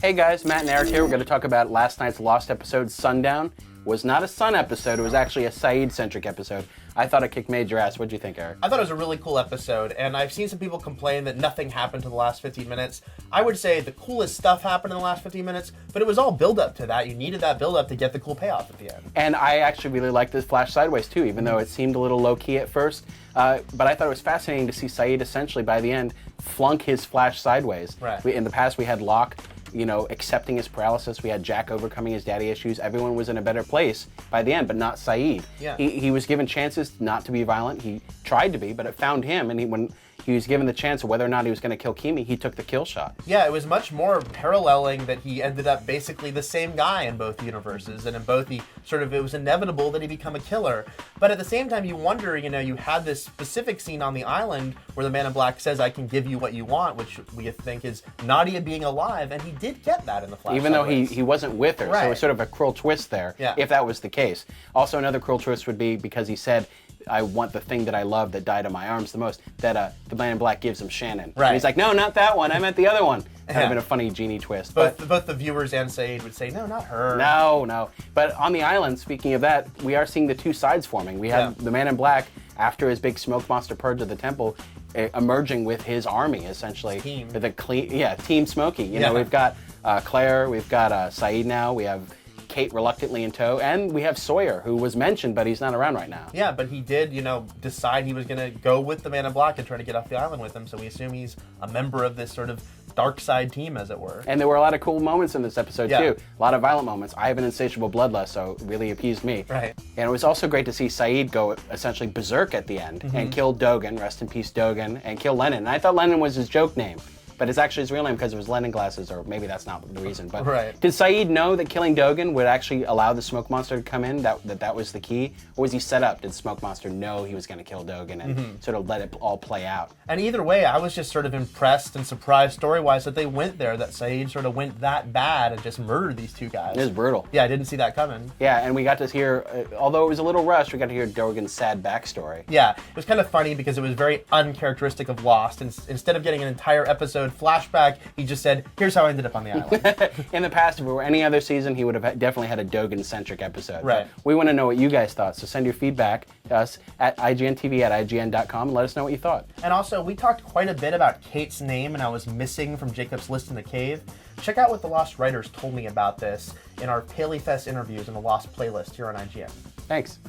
Hey guys, Matt and Eric here. We're going to talk about last night's Lost episode, Sundown. It was not a Sun episode, it was actually a Sayid-centric episode. I thought it kicked major ass. What'd you think, Eric? I thought it was a really cool episode, and I've seen some people complain that nothing happened to the last 15 minutes. I would say the coolest stuff happened in the last 15 minutes, but it was all build-up to that. You needed that build-up to get the cool payoff at the end. And I actually really liked this flash sideways too, even though it seemed a little low-key at first. But I thought it was fascinating to see Sayid essentially, by the end, flunk his flash sideways. Right. In the past, we had Locke, accepting his paralysis. We had Jack overcoming his daddy issues. Everyone was in a better place by the end, but not Sayid. Yeah. He was given chances not to be violent. He tried to be, but it found him, and when he was given the chance of whether or not he was going to kill Kimi, he took the kill shot. Yeah, it was much more paralleling that he ended up basically the same guy in both universes, and in both it was inevitable that he become a killer. But at the same time, you wonder, you had this specific scene on the island where the Man in Black says, I can give you what you want, which we think is Nadia being alive, and he did get that in the Flash. Even though he wasn't with her, Right. So it was sort of a cruel twist there, Yeah. if that was the case. Also, another cruel twist would be because he said, I want the thing that I love that died in my arms the most, that the Man in Black gives him Shannon. Right. And he's like, no, not that one, I meant the other one. That would have Yeah. been a funny genie twist. Both the viewers and Sayid would say, no, not her. No. But on the island, speaking of that, we are seeing the two sides forming. We have the Man in Black, after his big smoke monster purge of the temple, emerging with his army, essentially. Team. Team Smokey. We've got Claire, we've got Sayid now, we have Kate reluctantly in tow, and we have Sawyer, who was mentioned, but he's not around right now. Yeah, but he did, decide he was going to go with the Man in Black and try to get off the island with him, so we assume he's a member of this sort of dark side team, as it were. And there were a lot of cool moments in this episode, Yeah. too. A lot of violent moments. I have an insatiable bloodlust, so it really appeased me. Right. And it was also great to see Sayid go essentially berserk at the end and kill Dogen, rest in peace Dogen, and kill Lennon. And I thought Lennon was his joke name, but it's actually his real name because of his Lennon glasses, or maybe that's not the reason. But Right. Did Sayid know that killing Dogen would actually allow the smoke monster to come in, that was the key? Or was he set up? Did smoke monster know he was going to kill Dogen and sort of let it all play out? And either way, I was just sort of impressed and surprised story-wise that they went there, that Sayid sort of went that bad and just murdered these two guys. It was brutal. Yeah, I didn't see that coming. Yeah, and we got to hear, although it was a little rushed, we got to hear Dogen's sad backstory. Yeah, it was kind of funny because it was very uncharacteristic of Lost. And instead of getting an entire episode flashback, he just said, here's how I ended up on the island. In the past, if it were any other season, he would have definitely had a Dogen-centric episode. Right. But we want to know what you guys thought, so send your feedback to us at IGNTV@IGN.com and let us know what you thought. And also, we talked quite a bit about Kate's name and I was missing from Jacob's list in the cave. Check out what the Lost writers told me about this in our Paley Fest interviews in the Lost playlist here on IGN. Thanks.